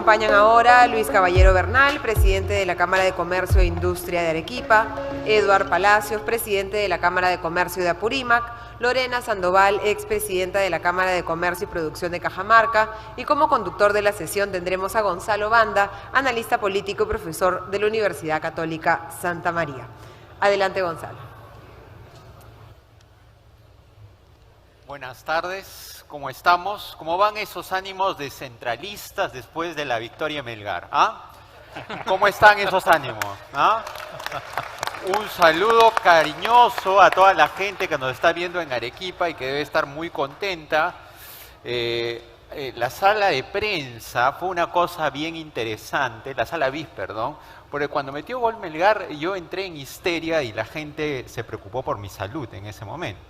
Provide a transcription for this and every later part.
acompañan ahora Luis Caballero Bernal, presidente de la Cámara de Comercio e Industria de Arequipa, Eduard Palacios, presidente de la Cámara de Comercio de Apurímac, Lorena Sandoval, expresidenta de la Cámara de Comercio y Producción de Cajamarca, y como conductor de la sesión tendremos a Gonzalo Banda, analista político y profesor de la Universidad Católica Santa María. Adelante, Gonzalo. Buenas tardes, ¿cómo estamos? ¿Cómo van esos ánimos descentralistas después de la victoria en Melgar? ¿Ah? ¿Cómo están esos ánimos? ¿Ah? Un saludo cariñoso a toda la gente que nos está viendo en Arequipa y que debe estar muy contenta. La sala de prensa fue una cosa bien interesante, la sala BIS, perdón, porque cuando metió gol Melgar yo entré en histeria y la gente se preocupó por mi salud en ese momento.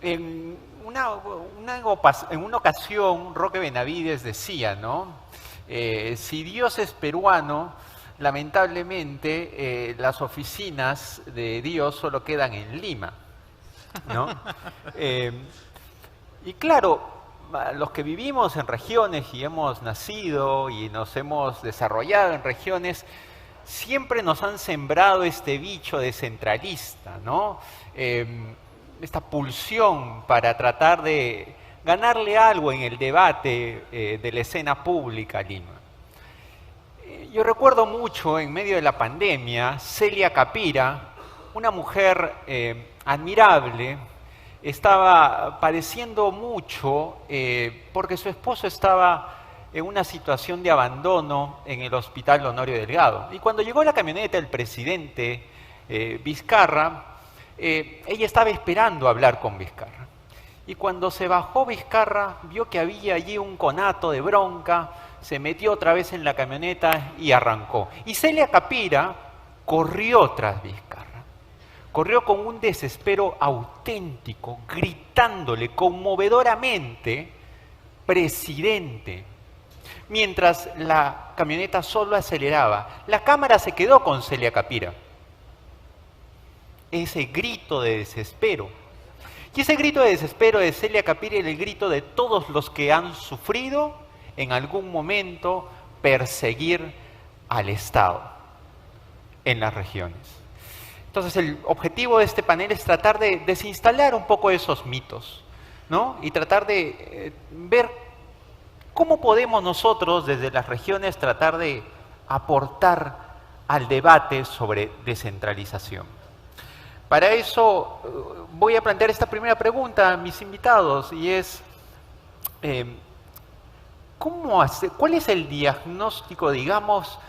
En una ocasión, Roque Benavides decía, ¿no? Si Dios es peruano, lamentablemente las oficinas de Dios solo quedan en Lima, ¿no? Y claro, los que vivimos en regiones y hemos nacido y nos hemos desarrollado en regiones, siempre nos han sembrado este bicho descentralista, ¿no? Esta pulsión para tratar de ganarle algo en el debate de la escena pública a Lima. Yo recuerdo mucho, en medio de la pandemia, Celia Capira, una mujer admirable, estaba padeciendo mucho porque su esposo estaba en una situación de abandono en el Hospital Honorio Delgado. Y cuando llegó la camioneta del presidente Vizcarra, ella estaba esperando hablar con Vizcarra. Y cuando se bajó Vizcarra, vio que había allí un conato de bronca, se metió otra vez en la camioneta y arrancó. Y Celia Capira corrió tras Vizcarra. Corrió con un desespero auténtico, gritándole conmovedoramente, presidente. Mientras la camioneta solo aceleraba, la cámara se quedó con Celia Capira. Ese grito de desespero. Y ese grito de desespero de Celia Capira era el grito de todos los que han sufrido en algún momento perseguir al Estado en las regiones. Entonces el objetivo de este panel es tratar de desinstalar un poco esos mitos, ¿no? Y tratar de ver cómo podemos nosotros desde las regiones tratar de aportar al debate sobre descentralización. Para eso voy a plantear esta primera pregunta a mis invitados y es, ¿cuál es el diagnóstico, digamos,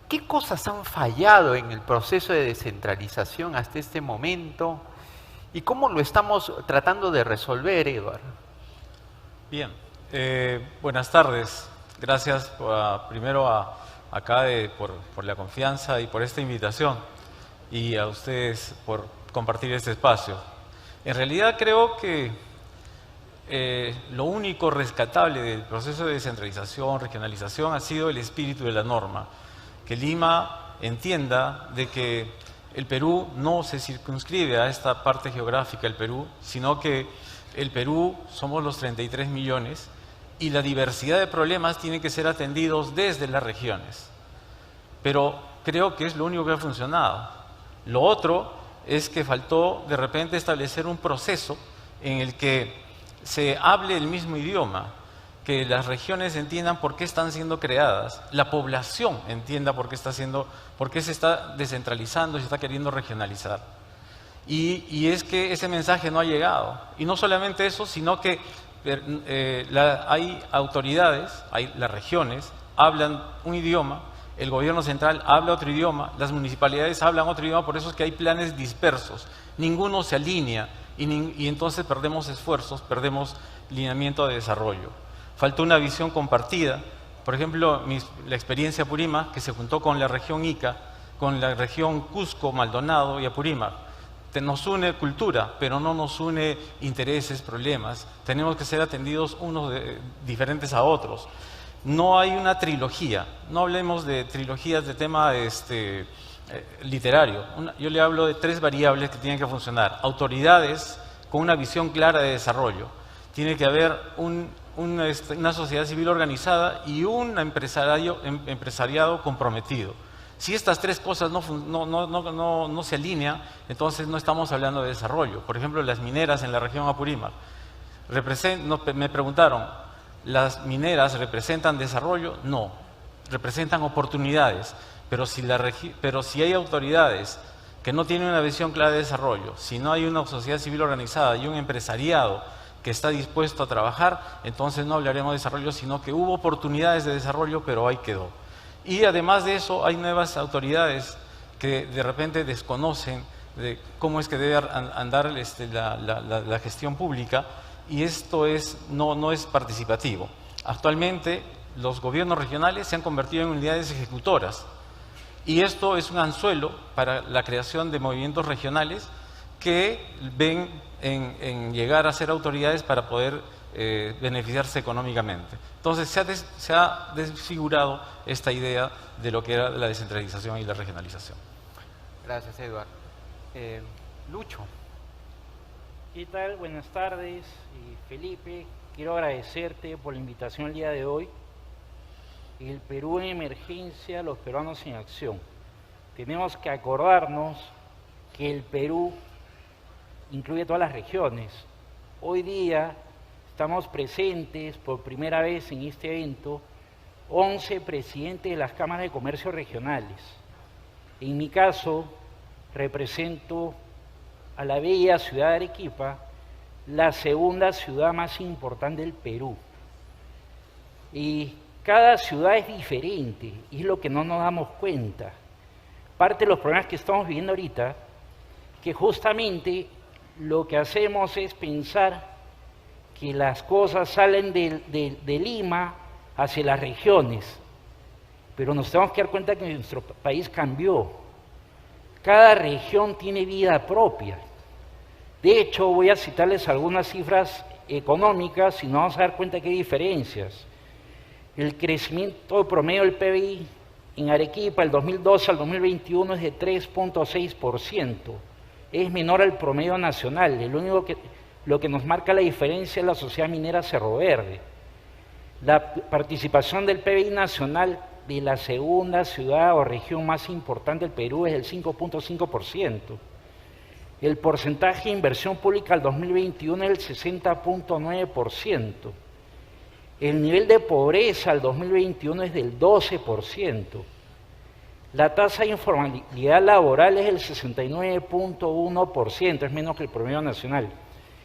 qué cosas han fallado en el proceso de descentralización hasta este momento y cómo lo estamos tratando de resolver, Eduard? Bien, buenas tardes. Gracias por la confianza y por esta invitación. Y a ustedes por compartir este espacio. En realidad creo que lo único rescatable del proceso de descentralización, regionalización, ha sido el espíritu de la norma. Que Lima entienda de que el Perú no se circunscribe a esta parte geográfica del Perú, sino que el Perú somos los 33 millones y la diversidad de problemas tienen que ser atendidos desde las regiones. Pero creo que es lo único que ha funcionado. Lo otro es que faltó de repente establecer un proceso en el que se hable el mismo idioma, que las regiones entiendan por qué están siendo creadas, la población entienda por qué se está descentralizando y se está queriendo regionalizar. Y es que ese mensaje no ha llegado. Y no solamente eso, sino que hay autoridades, las regiones, hablan un idioma, el gobierno central habla otro idioma, las municipalidades hablan otro idioma, por eso es que hay planes dispersos. Ninguno se alinea y entonces perdemos esfuerzos, perdemos lineamiento de desarrollo. Faltó una visión compartida. Por ejemplo, la experiencia Apurímac, que se juntó con la región Ica, con la región Cusco, Maldonado y Apurímac. Nos une cultura, pero no nos une intereses, problemas. Tenemos que ser atendidos unos diferentes a otros. No hay una trilogía, no hablemos de trilogías de tema literario. Yo le hablo de 3 variables que tienen que funcionar. Autoridades con una visión clara de desarrollo. Tiene que haber un una sociedad civil organizada y un empresariado comprometido. Si estas tres cosas no se alinean, entonces no estamos hablando de desarrollo. Por ejemplo, las mineras en la región Apurímac. Me preguntaron, ¿las mineras representan desarrollo? No, representan oportunidades. Pero si hay autoridades que no tienen una visión clara de desarrollo, si no hay una sociedad civil organizada y un empresariado que está dispuesto a trabajar, entonces no hablaremos de desarrollo, sino que hubo oportunidades de desarrollo, pero ahí quedó. Y además de eso, hay nuevas autoridades que de repente desconocen de cómo es que debe andar la gestión pública, y esto no es participativo. Actualmente, los gobiernos regionales se han convertido en unidades ejecutoras, y esto es un anzuelo para la creación de movimientos regionales que ven en llegar a ser autoridades para poder beneficiarse económicamente. Entonces se ha desfigurado esta idea de lo que era la descentralización y la regionalización. Gracias, Eduardo. Lucho. ¿Qué tal? Buenas tardes. Felipe, quiero agradecerte por la invitación el día de hoy. El Perú en emergencia, los peruanos en acción. Tenemos que acordarnos que el Perú incluye todas las regiones. Hoy día estamos presentes por primera vez en este evento 11 presidentes de las cámaras de comercio regionales. En mi caso, represento a la bella ciudad de Arequipa, la segunda ciudad más importante del Perú. Y cada ciudad es diferente, y es lo que no nos damos cuenta. Parte de los problemas que estamos viviendo ahorita, que justamente lo que hacemos es pensar que las cosas salen de Lima hacia las regiones, pero nos tenemos que dar cuenta que nuestro país cambió. Cada región tiene vida propia. De hecho, voy a citarles algunas cifras económicas y nos vamos a dar cuenta que hay diferencias. El crecimiento promedio del PBI en Arequipa, del 2012 al 2021, es de 3.6%. Es menor al promedio nacional. Lo que nos marca la diferencia es la sociedad minera Cerro Verde. La participación del PBI nacional de la segunda ciudad o región más importante del Perú es del 5.5%. El porcentaje de inversión pública al 2021 es del 60.9%. El nivel de pobreza al 2021 es del 12%. La tasa de informalidad laboral es del 69.1%, es menos que el promedio nacional.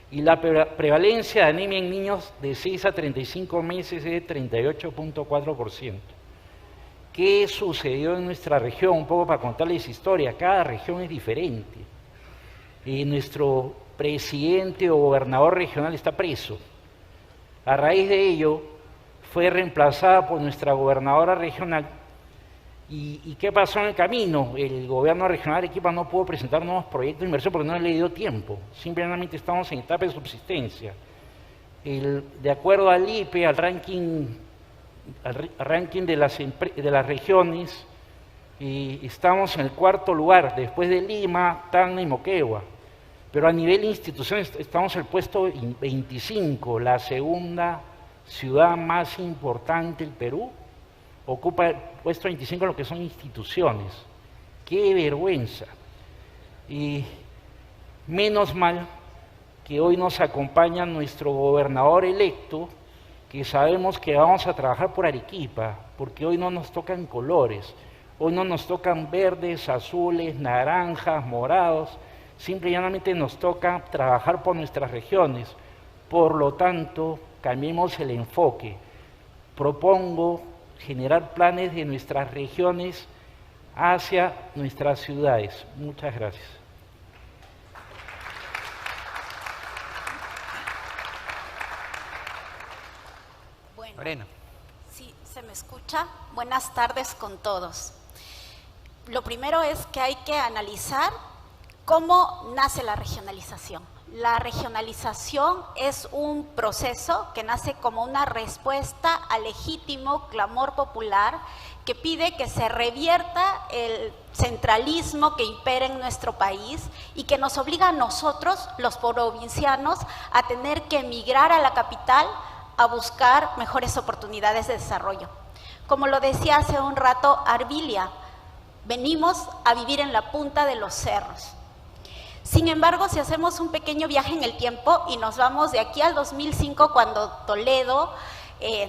Y la prevalencia de anemia en niños de 6 a 35 meses es de 38.4%. ¿Qué sucedió en nuestra región? Un poco para contarles historia. Cada región es diferente. Nuestro presidente o gobernador regional está preso. A raíz de ello, fue reemplazada por nuestra gobernadora regional. ¿Y qué pasó en el camino? El gobierno regional de Arequipa no pudo presentar nuevos proyectos de inversión porque no le dio tiempo. Simplemente estamos en etapa de subsistencia. De acuerdo al IPE, al ranking de las regiones, estamos en el cuarto lugar, después de Lima, Tacna y Moquegua. Pero a nivel de instituciones estamos en el puesto 25, la segunda ciudad más importante del Perú. Ocupa el puesto 25 en lo que son instituciones. ¡Qué vergüenza! Y menos mal que hoy nos acompaña nuestro gobernador electo, que sabemos que vamos a trabajar por Arequipa, porque hoy no nos tocan colores, hoy no nos tocan verdes, azules, naranjas, morados, simple y llanamente nos toca trabajar por nuestras regiones. Por lo tanto, cambiemos el enfoque. Propongo generar planes de nuestras regiones hacia nuestras ciudades. Muchas gracias. Bueno, Moreno. sí, se me escucha. Buenas tardes con todos. Lo primero es que hay que analizar cómo nace la regionalización. La regionalización es un proceso que nace como una respuesta al legítimo clamor popular que pide que se revierta el centralismo que impera en nuestro país y que nos obliga a nosotros, los provincianos, a tener que emigrar a la capital a buscar mejores oportunidades de desarrollo. Como lo decía hace un rato Arbilia, venimos a vivir en la punta de los cerros. Sin embargo, si hacemos un pequeño viaje en el tiempo y nos vamos de aquí al 2005, cuando Toledo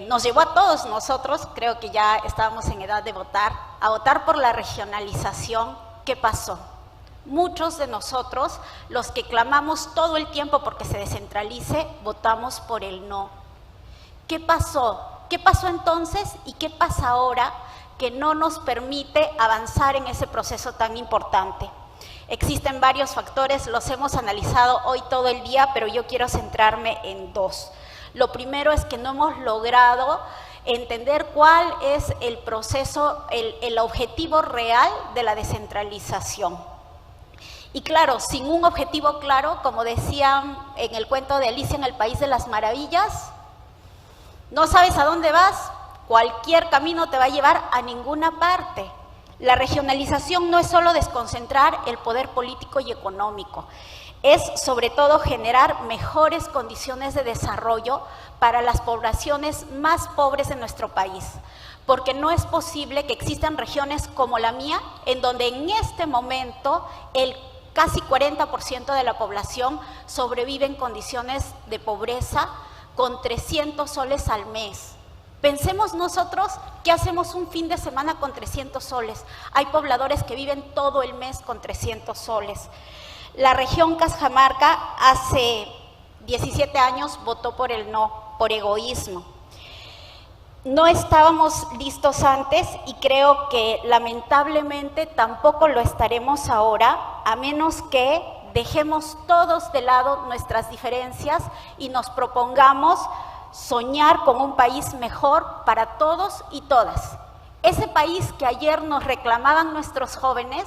nos llevó a todos nosotros, creo que ya estábamos en edad de votar, a votar por la regionalización, ¿qué pasó? Muchos de nosotros, los que clamamos todo el tiempo porque se descentralice, votamos por el no. ¿Qué pasó? ¿Qué pasó entonces y qué pasa ahora que no nos permite avanzar en ese proceso tan importante? Existen varios factores, los hemos analizado hoy todo el día, pero yo quiero centrarme en dos. Lo primero es que no hemos logrado entender cuál es el proceso, el objetivo real de la descentralización. Y claro, sin un objetivo claro, como decían en el cuento de Alicia en el País de las Maravillas, no sabes a dónde vas, cualquier camino te va a llevar a ninguna parte. La regionalización no es solo desconcentrar el poder político y económico, es sobre todo generar mejores condiciones de desarrollo para las poblaciones más pobres de nuestro país, porque no es posible que existan regiones como la mía, en donde en este momento el casi 40% de la población sobrevive en condiciones de pobreza con 300 soles al mes. Pensemos nosotros qué hacemos un fin de semana con 300 soles. Hay pobladores que viven todo el mes con 300 soles. La región Cajamarca hace 17 años votó por el no, por egoísmo. No estábamos listos antes y creo que lamentablemente tampoco lo estaremos ahora, a menos que dejemos todos de lado nuestras diferencias y nos propongamos soñar con un país mejor para todos y todas. Ese país que ayer nos reclamaban nuestros jóvenes,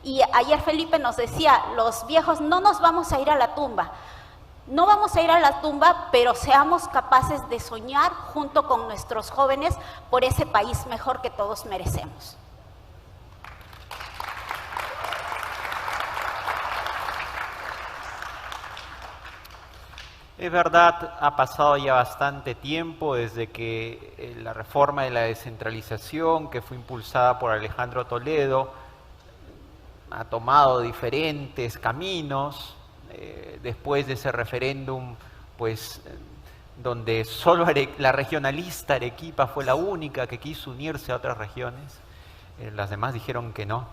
y ayer Felipe nos decía, los viejos no nos vamos a ir a la tumba. No vamos a ir a la tumba, pero seamos capaces de soñar junto con nuestros jóvenes por ese país mejor que todos merecemos. Es verdad, ha pasado ya bastante tiempo desde que la reforma de la descentralización, que fue impulsada por Alejandro Toledo, ha tomado diferentes caminos. Después de ese referéndum, pues, donde solo la regionalista Arequipa fue la única que quiso unirse a otras regiones, las demás dijeron que no.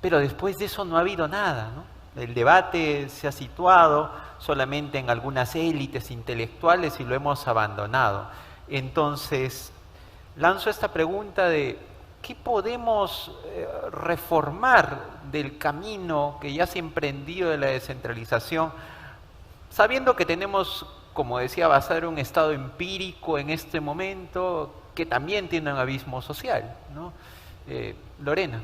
Pero después de eso no ha habido nada, ¿no? El debate se ha situado solamente en algunas élites intelectuales y lo hemos abandonado. Entonces, lanzo esta pregunta de ¿qué podemos reformar del camino que ya se ha emprendido de la descentralización, sabiendo que tenemos, como decía Basadre, un estado empírico en este momento que también tiene un abismo social, ¿no? Lorena.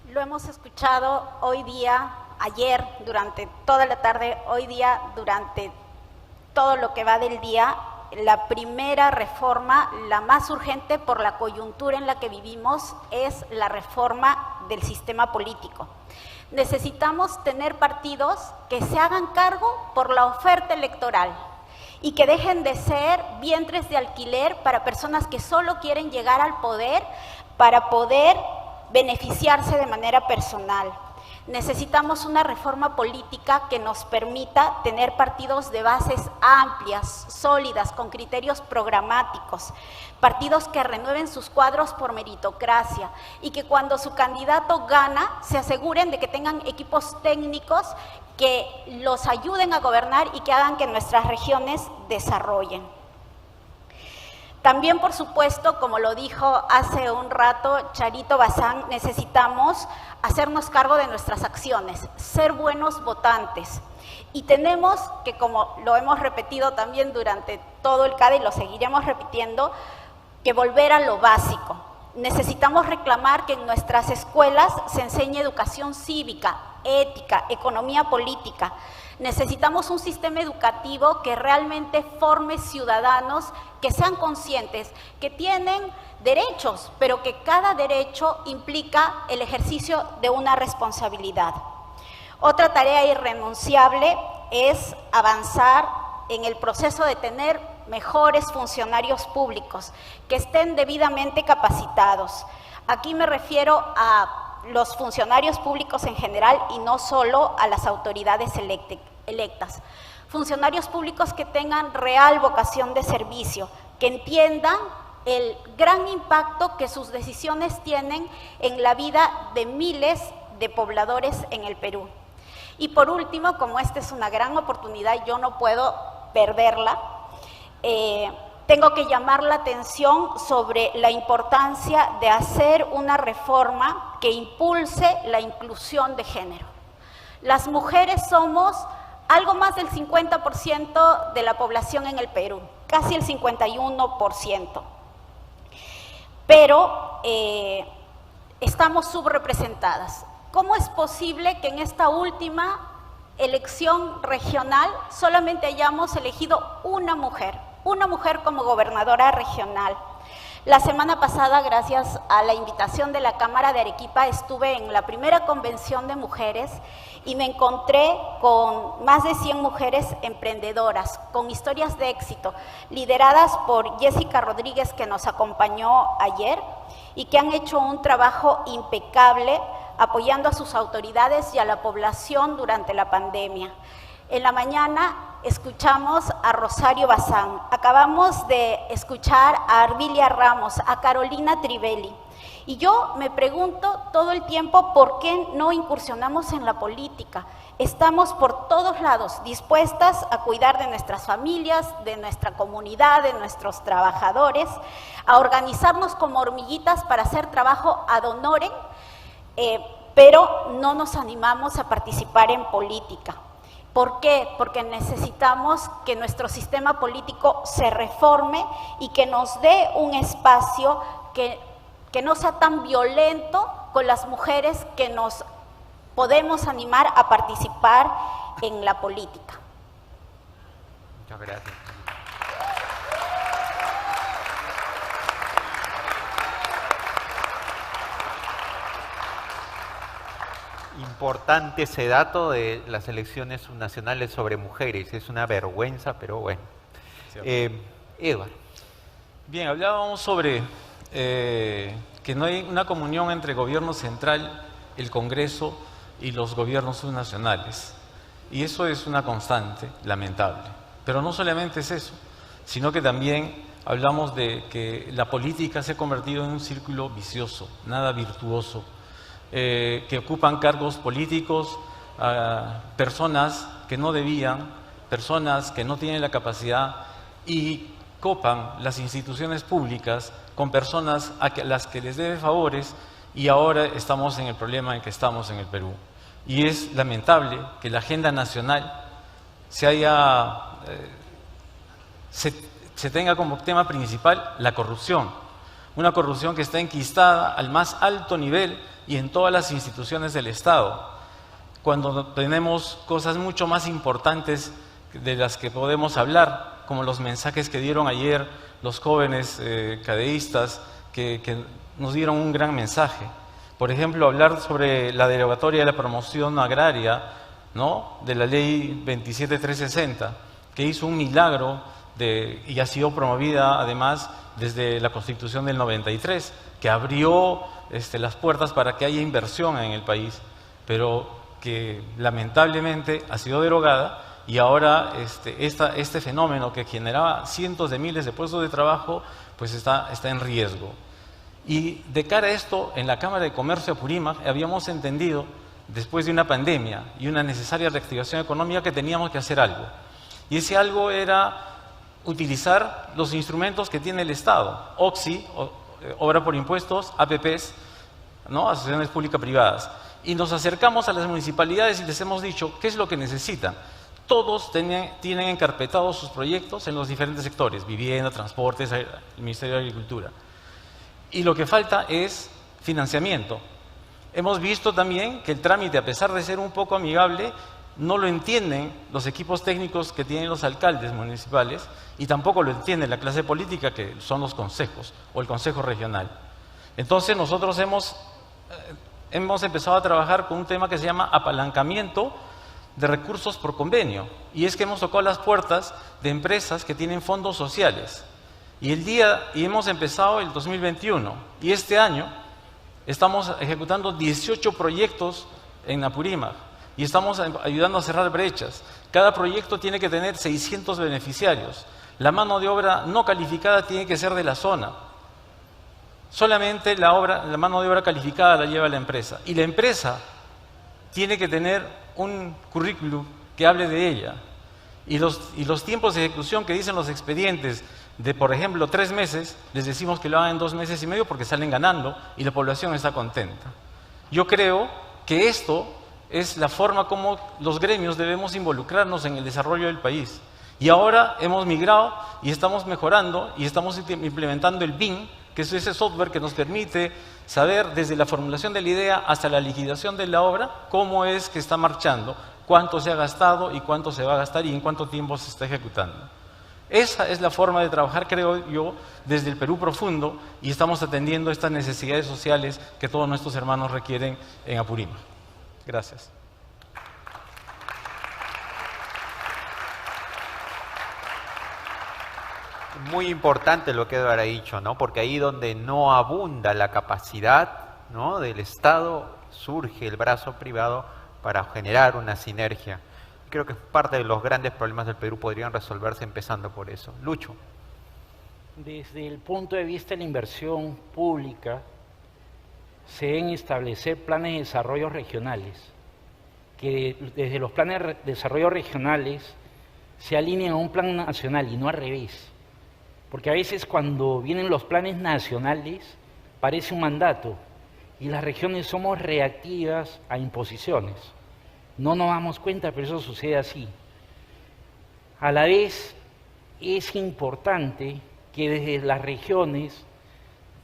Lo hemos escuchado hoy día, ayer, durante toda la tarde, hoy día, durante todo lo que va del día. La primera reforma, la más urgente por la coyuntura en la que vivimos, es la reforma del sistema político. Necesitamos tener partidos que se hagan cargo por la oferta electoral y que dejen de ser vientres de alquiler para personas que solo quieren llegar al poder para poder beneficiarse de manera personal. Necesitamos una reforma política que nos permita tener partidos de bases amplias, sólidas, con criterios programáticos, partidos que renueven sus cuadros por meritocracia y que cuando su candidato gana se aseguren de que tengan equipos técnicos que los ayuden a gobernar y que hagan que nuestras regiones desarrollen. También, por supuesto, como lo dijo hace un rato Charito Bazán, necesitamos hacernos cargo de nuestras acciones, ser buenos votantes. Y tenemos que, como lo hemos repetido también durante todo el CADE y lo seguiremos repitiendo, que volver a lo básico. Necesitamos reclamar que en nuestras escuelas se enseñe educación cívica, ética, economía política. Necesitamos un sistema educativo que realmente forme ciudadanos que sean conscientes, que tienen derechos, pero que cada derecho implica el ejercicio de una responsabilidad. Otra tarea irrenunciable es avanzar en el proceso de tener mejores funcionarios públicos que estén debidamente capacitados. Aquí me refiero a los funcionarios públicos en general y no solo a las autoridades electas. Funcionarios públicos que tengan real vocación de servicio, que entiendan el gran impacto que sus decisiones tienen en la vida de miles de pobladores en el Perú. Y por último, como esta es una gran oportunidad, yo no puedo perderla, tengo que llamar la atención sobre la importancia de hacer una reforma que impulse la inclusión de género. Las mujeres somos algo más del 50% de la población en el Perú, casi el 51%. Pero estamos subrepresentadas. ¿Cómo es posible que en esta última elección regional solamente hayamos elegido una mujer como gobernadora regional? La semana pasada, gracias a la invitación de la Cámara de Arequipa, estuve en la primera convención de mujeres y me encontré con más de 100 mujeres emprendedoras, con historias de éxito, lideradas por Jessica Rodríguez, que nos acompañó ayer, y que han hecho un trabajo impecable apoyando a sus autoridades y a la población durante la pandemia. En la mañana escuchamos a Rosario Bazán, acabamos de escuchar a Arvilia Ramos, a Carolina Trivelli. Y yo me pregunto todo el tiempo por qué no incursionamos en la política. Estamos por todos lados dispuestas a cuidar de nuestras familias, de nuestra comunidad, de nuestros trabajadores, a organizarnos como hormiguitas para hacer trabajo ad honorem, pero no nos animamos a participar en política. ¿Por qué? Porque necesitamos que nuestro sistema político se reforme y que nos dé un espacio que no sea tan violento con las mujeres, que nos podemos animar a participar en la política. Muchas gracias. Importante ese dato de las elecciones subnacionales sobre mujeres. Es una vergüenza, pero bueno. Eduardo. Bien, hablábamos sobre que no hay una comunión entre el gobierno central, el Congreso y los gobiernos subnacionales. Y eso es una constante, lamentable. Pero no solamente es eso, sino que también hablamos de que la política se ha convertido en un círculo vicioso, nada virtuoso, que ocupan cargos políticos personas que no debían, personas que no tienen la capacidad, y copan las instituciones públicas con personas a las que les debe favores, y ahora estamos en el problema en que estamos en el Perú. Y es lamentable que la agenda nacional se tenga como tema principal la corrupción. Una corrupción que está enquistada al más alto nivel y en todas las instituciones del Estado, cuando tenemos cosas mucho más importantes de las que podemos hablar, como los mensajes que dieron ayer los jóvenes cadeístas, que nos dieron un gran mensaje. Por ejemplo, hablar sobre la derogatoria de la promoción agraria, ¿no?, de la ley 27360, que hizo un milagro y ha sido promovida además desde la Constitución del 93, que abrió las puertas para que haya inversión en el país, pero que lamentablemente ha sido derogada, y ahora este fenómeno que generaba cientos de miles de puestos de trabajo pues está en riesgo. Y de cara a esto, en la Cámara de Comercio de Apurímac habíamos entendido, después de una pandemia y una necesaria reactivación económica, que teníamos que hacer algo. Y ese algo era utilizar los instrumentos que tiene el Estado, OXI, Obra por Impuestos, APPs, ¿no?, asociaciones público-privadas. Y nos acercamos a las municipalidades y les hemos dicho qué es lo que necesitan. Todos tienen encarpetados sus proyectos en los diferentes sectores: vivienda, transportes, el Ministerio de Agricultura. Y lo que falta es financiamiento. Hemos visto también que el trámite, a pesar de ser un poco amigable, no lo entienden los equipos técnicos que tienen los alcaldes municipales, y tampoco lo entiende la clase política, que son los consejos o el consejo regional. Entonces nosotros hemos empezado a trabajar con un tema que se llama apalancamiento de recursos por convenio. Y es que hemos tocado las puertas de empresas que tienen fondos sociales. Y hemos empezado el 2021. Y este año estamos ejecutando 18 proyectos en Apurímac. Y estamos ayudando a cerrar brechas. Cada proyecto tiene que tener 600 beneficiarios. La mano de obra no calificada tiene que ser de la zona. Solamente la mano de obra calificada la lleva la empresa. Y la empresa tiene que tener un currículum que hable de ella. Y los tiempos de ejecución que dicen los expedientes de, por ejemplo, 3 meses, les decimos que lo hagan en 2 meses y medio porque salen ganando y la población está contenta. Yo creo que esto es la forma como los gremios debemos involucrarnos en el desarrollo del país. Y ahora hemos migrado y estamos mejorando y estamos implementando el BIM, que es ese software que nos permite saber desde la formulación de la idea hasta la liquidación de la obra cómo es que está marchando, cuánto se ha gastado y cuánto se va a gastar y en cuánto tiempo se está ejecutando. Esa es la forma de trabajar, creo yo, desde el Perú profundo, y estamos atendiendo estas necesidades sociales que todos nuestros hermanos requieren en Apurímac. Gracias. Muy importante lo que Eduard ha dicho, ¿no? Porque ahí donde no abunda la capacidad, ¿no?, del Estado, surge el brazo privado para generar una sinergia. Creo que parte de los grandes problemas del Perú podrían resolverse empezando por eso. Lucho. Desde el punto de vista de la inversión pública, se deben establecer planes de desarrollo regionales, que desde los planes de desarrollo regionales se alineen a un plan nacional y no al revés. Porque a veces cuando vienen los planes nacionales parece un mandato y las regiones somos reactivas a imposiciones. No nos damos cuenta, pero eso sucede así. A la vez es importante que desde las regiones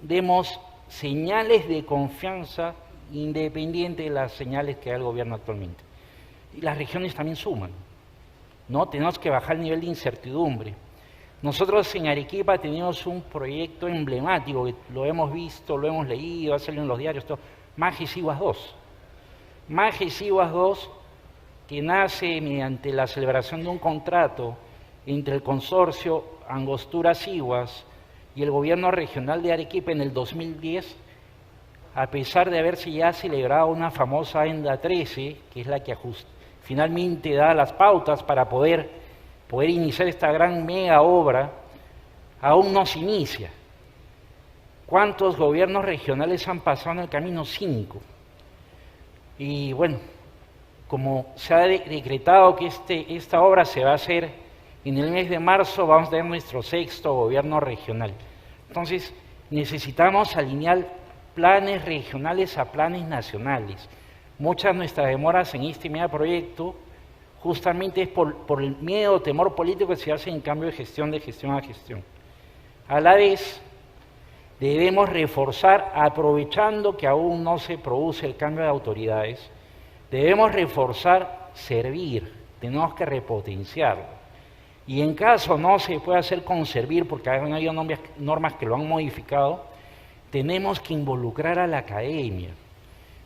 demos señales de confianza independiente de las señales que da el gobierno actualmente. Y las regiones también suman, ¿no? Tenemos que bajar el nivel de incertidumbre. Nosotros en Arequipa tenemos un proyecto emblemático, que lo hemos visto, lo hemos leído, ha salido en los diarios, todo, Majes-Iguas 2. Majes-Iguas 2, que nace mediante la celebración de un contrato entre el consorcio Angostura-Iguas y el gobierno regional de Arequipa en el 2010, a pesar de haberse ya celebrado una famosa Agenda 13, que es la que finalmente da las pautas para poder iniciar esta gran mega obra, aún no se inicia. ¿Cuántos gobiernos regionales han pasado en el camino? 5. Y bueno, como se ha decretado que esta obra se va a hacer en el mes de marzo, vamos a tener nuestro 6º gobierno regional. Entonces, necesitamos alinear planes regionales a planes nacionales. Muchas de nuestras demoras en este megaproyecto justamente es por el miedo o temor político que se hace en cambio de gestión a gestión. A la vez, debemos reforzar, aprovechando que aún no se produce el cambio de autoridades, debemos reforzar, servir, tenemos que repotenciarlo. Y en caso no se pueda hacer con servir, porque han habido normas que lo han modificado, tenemos que involucrar a la academia.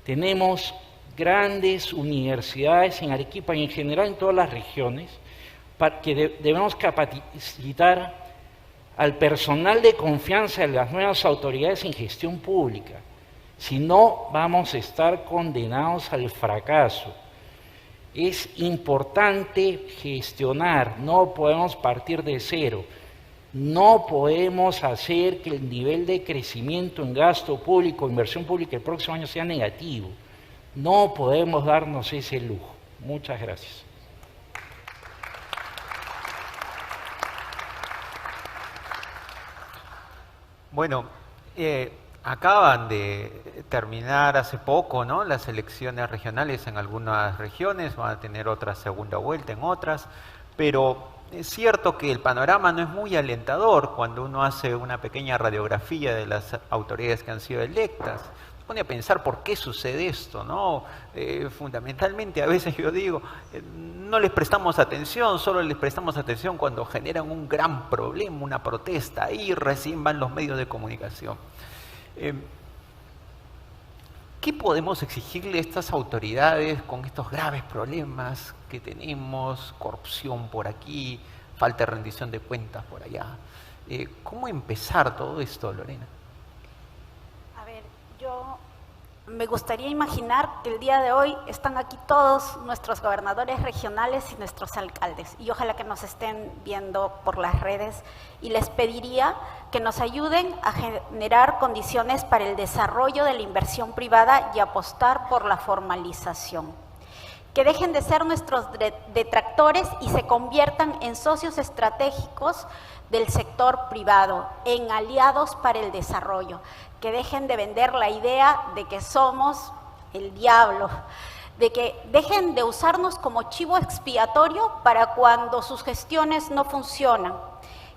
Tenemos grandes universidades en Arequipa y en general en todas las regiones, que debemos capacitar al personal de confianza de las nuevas autoridades en gestión pública. Si no, vamos a estar condenados al fracaso. Es importante gestionar, no podemos partir de cero. No podemos hacer que el nivel de crecimiento en gasto público, inversión pública el próximo año sea negativo. No podemos darnos ese lujo. Muchas gracias. Bueno, acaban de terminar hace poco, ¿no?, las elecciones regionales en algunas regiones, van a tener otra segunda vuelta en otras, pero es cierto que el panorama no es muy alentador cuando uno hace una pequeña radiografía de las autoridades que han sido electas. Se pone a pensar por qué sucede esto, ¿no? Fundamentalmente, a veces yo digo, no les prestamos atención, solo les prestamos atención cuando generan un gran problema, una protesta, ahí recién van los medios de comunicación. ¿Qué podemos exigirle a estas autoridades con estos graves problemas que tenemos? Corrupción por aquí, falta de rendición de cuentas por allá. ¿Cómo empezar todo esto, Lorena? A ver, yo me gustaría imaginar que el día de hoy están aquí todos nuestros gobernadores regionales y nuestros alcaldes, y ojalá que nos estén viendo por las redes, y les pediría que nos ayuden a generar condiciones para el desarrollo de la inversión privada y apostar por la formalización. Que dejen de ser nuestros detractores y se conviertan en socios estratégicos del sector privado, en aliados para el desarrollo. Que dejen de vender la idea de que somos el diablo, de que dejen de usarnos como chivo expiatorio para cuando sus gestiones no funcionan.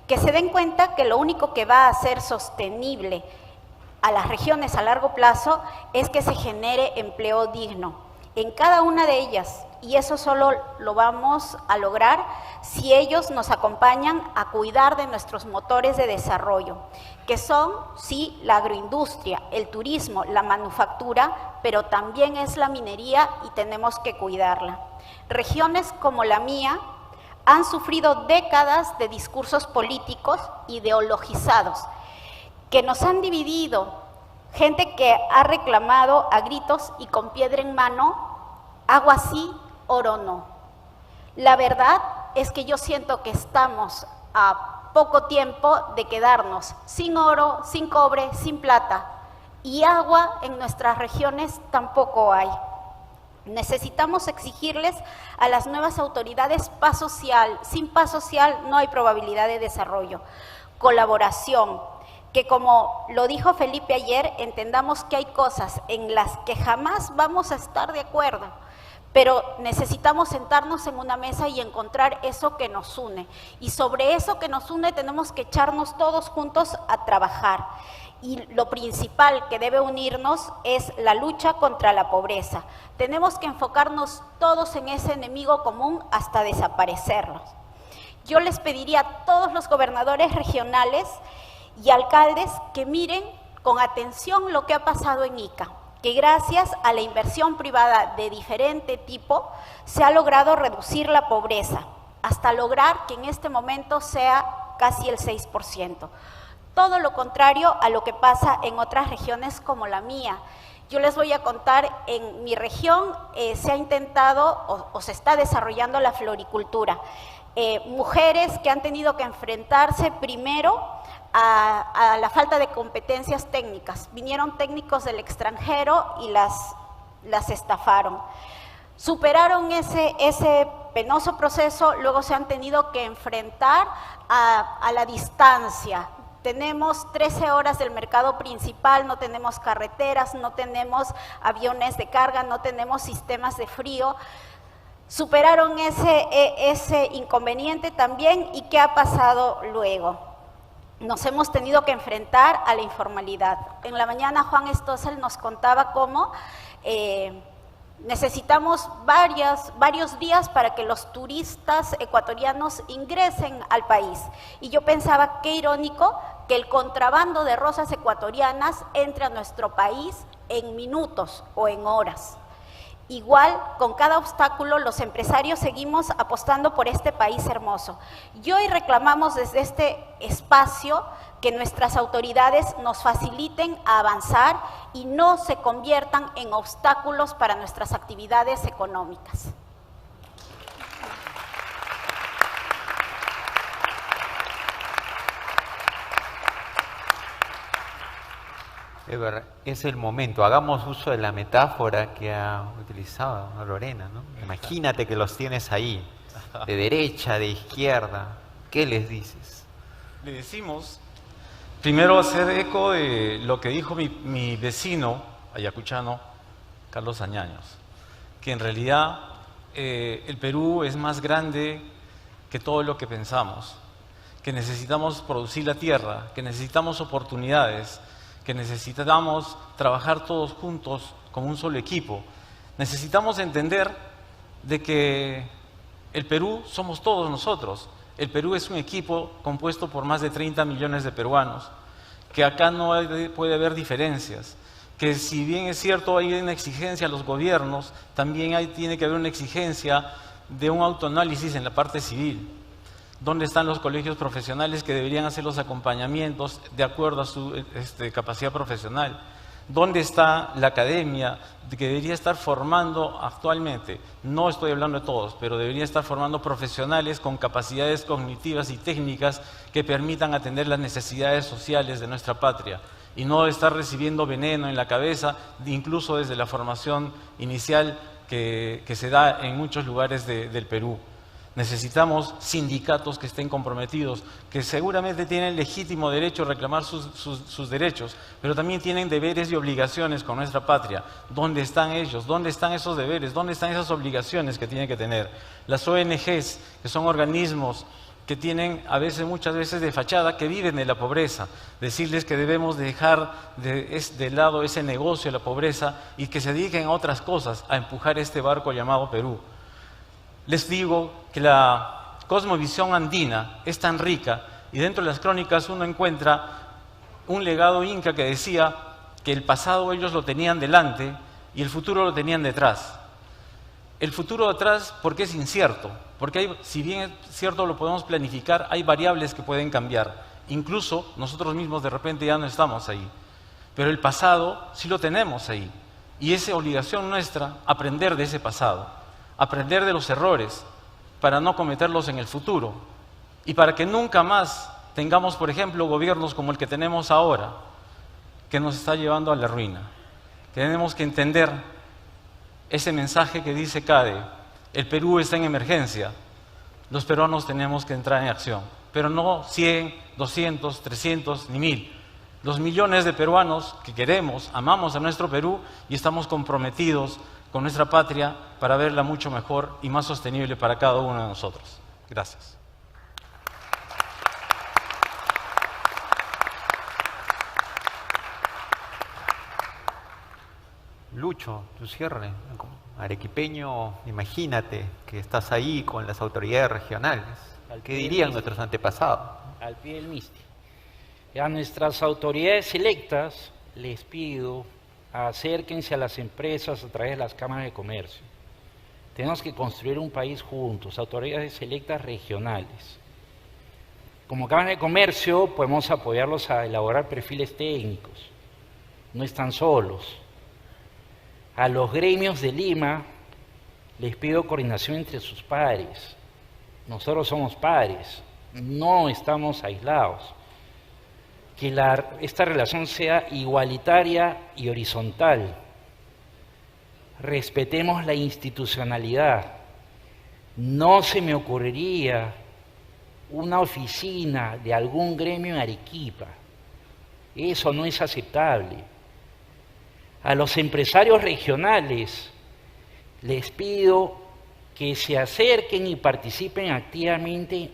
Que se den cuenta que lo único que va a hacer sostenible a las regiones a largo plazo es que se genere empleo digno en cada una de ellas, y eso solo lo vamos a lograr si ellos nos acompañan a cuidar de nuestros motores de desarrollo, que son, sí, la agroindustria, el turismo, la manufactura, pero también es la minería y tenemos que cuidarla. Regiones como la mía han sufrido décadas de discursos políticos ideologizados que nos han dividido. Gente que ha reclamado a gritos y con piedra en mano, agua sí, oro no. La verdad es que yo siento que estamos a poco tiempo de quedarnos sin oro, sin cobre, sin plata, y agua en nuestras regiones tampoco hay. Necesitamos exigirles a las nuevas autoridades paz social. Sin paz social no hay probabilidad de desarrollo. Colaboración. Que como lo dijo Felipe ayer, entendamos que hay cosas en las que jamás vamos a estar de acuerdo, pero necesitamos sentarnos en una mesa y encontrar eso que nos une. Y sobre eso que nos une tenemos que echarnos todos juntos a trabajar. Y lo principal que debe unirnos es la lucha contra la pobreza. Tenemos que enfocarnos todos en ese enemigo común hasta desaparecerlos. Yo les pediría a todos los gobernadores regionales y alcaldes que miren con atención lo que ha pasado en Ica, que gracias a la inversión privada de diferente tipo se ha logrado reducir la pobreza, hasta lograr que en este momento sea casi el 6%. Todo lo contrario a lo que pasa en otras regiones como la mía. Yo les voy a contar, en mi región se ha intentado o se está desarrollando la floricultura. Mujeres que han tenido que enfrentarse primero a la falta de competencias técnicas. Vinieron técnicos del extranjero y las estafaron. Superaron ese penoso proceso, luego se han tenido que enfrentar a la distancia. Tenemos 13 horas del mercado principal, no tenemos carreteras, no tenemos aviones de carga, no tenemos sistemas de frío. Superaron ese inconveniente también, ¿y qué ha pasado luego? Nos hemos tenido que enfrentar a la informalidad. En la mañana Juan Stossel nos contaba cómo necesitamos varios días para que los turistas ecuatorianos ingresen al país. Y yo pensaba, qué irónico que el contrabando de rosas ecuatorianas entre a nuestro país en minutos o en horas. Igual, con cada obstáculo, los empresarios seguimos apostando por este país hermoso. Y hoy reclamamos desde este espacio que nuestras autoridades nos faciliten a avanzar y no se conviertan en obstáculos para nuestras actividades económicas. Edward, es el momento, hagamos uso de la metáfora que ha utilizado, ¿no, Lorena? ¿No? Imagínate que los tienes ahí, de derecha, de izquierda, ¿qué les dices? Le decimos, primero hacer eco de lo que dijo mi vecino ayacuchano, Carlos Añaños, que en realidad el Perú es más grande que todo lo que pensamos, que necesitamos producir la tierra, que necesitamos oportunidades, que necesitamos trabajar todos juntos como un solo equipo. Necesitamos entender de que el Perú somos todos nosotros. El Perú es un equipo compuesto por más de 30 millones de peruanos, que acá no puede haber diferencias, que si bien es cierto hay una exigencia a los gobiernos, también tiene que haber una exigencia de un autoanálisis en la parte civil. ¿Dónde están los colegios profesionales que deberían hacer los acompañamientos de acuerdo a su capacidad profesional? ¿Dónde está la academia que debería estar formando actualmente? No estoy hablando de todos, pero debería estar formando profesionales con capacidades cognitivas y técnicas que permitan atender las necesidades sociales de nuestra patria y no estar recibiendo veneno en la cabeza, incluso desde la formación inicial que se da en muchos lugares del Perú. Necesitamos sindicatos que estén comprometidos, que seguramente tienen legítimo derecho a reclamar sus derechos, pero también tienen deberes y obligaciones con nuestra patria. ¿Dónde están ellos? ¿Dónde están esos deberes? ¿Dónde están esas obligaciones que tienen que tener? Las ONGs, que son organismos que tienen muchas veces de fachada, que viven de la pobreza. Decirles que debemos dejar de lado ese negocio de la pobreza y que se dediquen a otras cosas, a empujar este barco llamado Perú. Les digo que la cosmovisión andina es tan rica y dentro de las crónicas uno encuentra un legado inca que decía que el pasado ellos lo tenían delante y el futuro lo tenían detrás. El futuro detrás porque es incierto, porque si bien es cierto lo podemos planificar, hay variables que pueden cambiar. Incluso nosotros mismos de repente ya no estamos ahí, pero el pasado sí lo tenemos ahí y es obligación nuestra aprender de ese pasado. Aprender de los errores para no cometerlos en el futuro y para que nunca más tengamos, por ejemplo, gobiernos como el que tenemos ahora, que nos está llevando a la ruina. Tenemos que entender ese mensaje que dice CADE: el Perú está en emergencia, los peruanos tenemos que entrar en acción, pero no 100, 200, 300 ni 1000. Los millones de peruanos que queremos, amamos a nuestro Perú y estamos comprometidos con nuestra patria para verla mucho mejor y más sostenible para cada uno de nosotros. Gracias. Lucho, tu cierre, arequipeño, imagínate que estás ahí con las autoridades regionales. ¿Qué dirían nuestros antepasados? Al pie del misti. A nuestras autoridades electas les pido: acérquense a las empresas a través de las cámaras de comercio. Tenemos que construir un país juntos, autoridades electas regionales. Como cámaras de comercio podemos apoyarlos a elaborar perfiles técnicos. No están solos. A los gremios de Lima les pido coordinación entre sus pares. Nosotros somos pares, no estamos aislados. Que esta relación sea igualitaria y horizontal. Respetemos la institucionalidad. No se me ocurriría una oficina de algún gremio en Arequipa. Eso no es aceptable. A los empresarios regionales les pido que se acerquen y participen activamente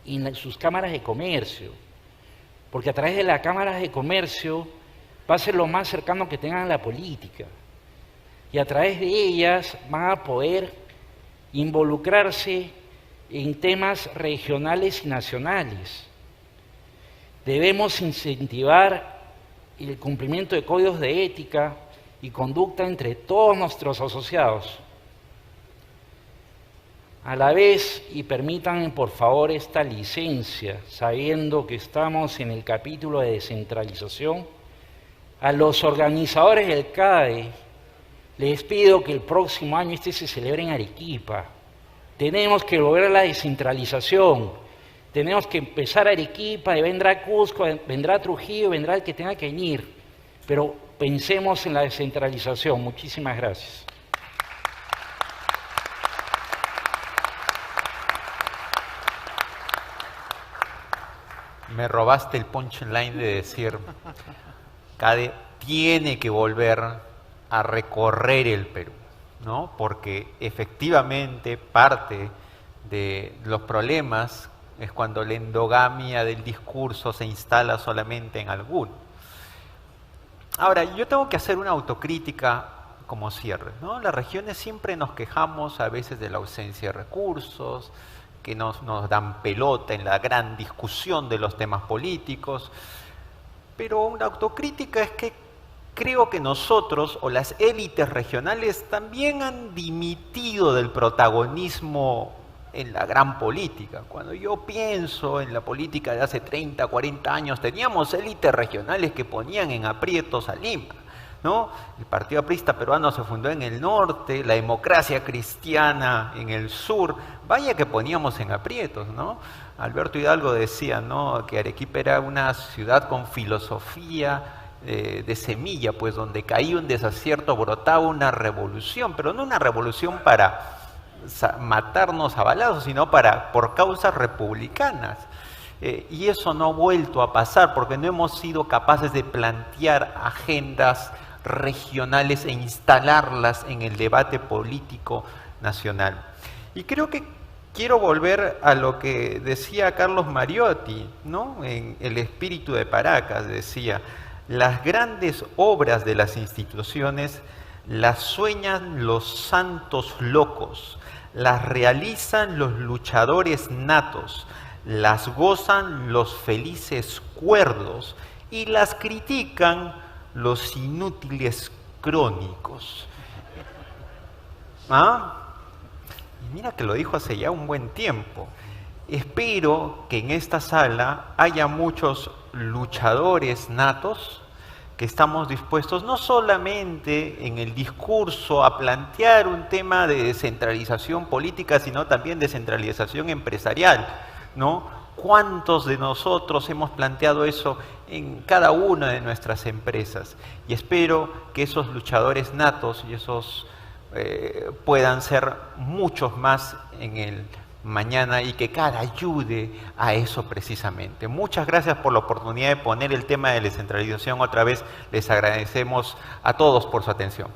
en sus cámaras de comercio, porque a través de las cámaras de comercio va a ser lo más cercano que tengan a la política, y a través de ellas van a poder involucrarse en temas regionales y nacionales. Debemos incentivar el cumplimiento de códigos de ética y conducta entre todos nuestros asociados. A la vez, y permítanme por favor esta licencia, sabiendo que estamos en el capítulo de descentralización, a los organizadores del CADE les pido que el próximo año se celebre en Arequipa. Tenemos que lograr la descentralización, tenemos que empezar Arequipa, y vendrá Cusco, vendrá Trujillo, vendrá el que tenga que venir, pero pensemos en la descentralización. Muchísimas gracias. Me robaste el punchline de decir: CADE tiene que volver a recorrer el Perú, ¿no? Porque efectivamente parte de los problemas es cuando la endogamia del discurso se instala solamente en alguno. Ahora, yo tengo que hacer una autocrítica como cierre, ¿no? Las regiones siempre nos quejamos a veces de la ausencia de recursos, que nos dan pelota en la gran discusión de los temas políticos, pero una autocrítica es que creo que nosotros o las élites regionales también han dimitido del protagonismo en la gran política. Cuando yo pienso en la política de hace 30, 40 años, teníamos élites regionales que ponían en aprietos a Lima, ¿no? El Partido Aprista Peruano se fundó en el norte, la Democracia Cristiana en el sur, vaya que poníamos en aprietos, ¿no? Alberto Hidalgo decía, ¿no?, que Arequipa era una ciudad con filosofía de semilla, pues donde caía un desacierto brotaba una revolución, pero no una revolución para matarnos a balazos, sino por causas republicanas. Y eso no ha vuelto a pasar porque no hemos sido capaces de plantear agendas regionales e instalarlas en el debate político nacional. Y creo que quiero volver a lo que decía Carlos Mariotti, ¿no?, en El espíritu de Paracas. Decía: las grandes obras de las instituciones las sueñan los santos locos, las realizan los luchadores natos, las gozan los felices cuerdos y las critican los inútiles crónicos. ¿Ah? Y mira que lo dijo hace ya un buen tiempo. Espero que en esta sala haya muchos luchadores natos que estamos dispuestos no solamente en el discurso a plantear un tema de descentralización política, sino también descentralización empresarial, ¿no? ¿Cuántos de nosotros hemos planteado eso en cada una de nuestras empresas? Y espero que esos luchadores natos y esos puedan ser muchos más en el mañana y que cada ayude a eso precisamente. Muchas gracias por la oportunidad de poner el tema de descentralización otra vez. Les agradecemos a todos por su atención.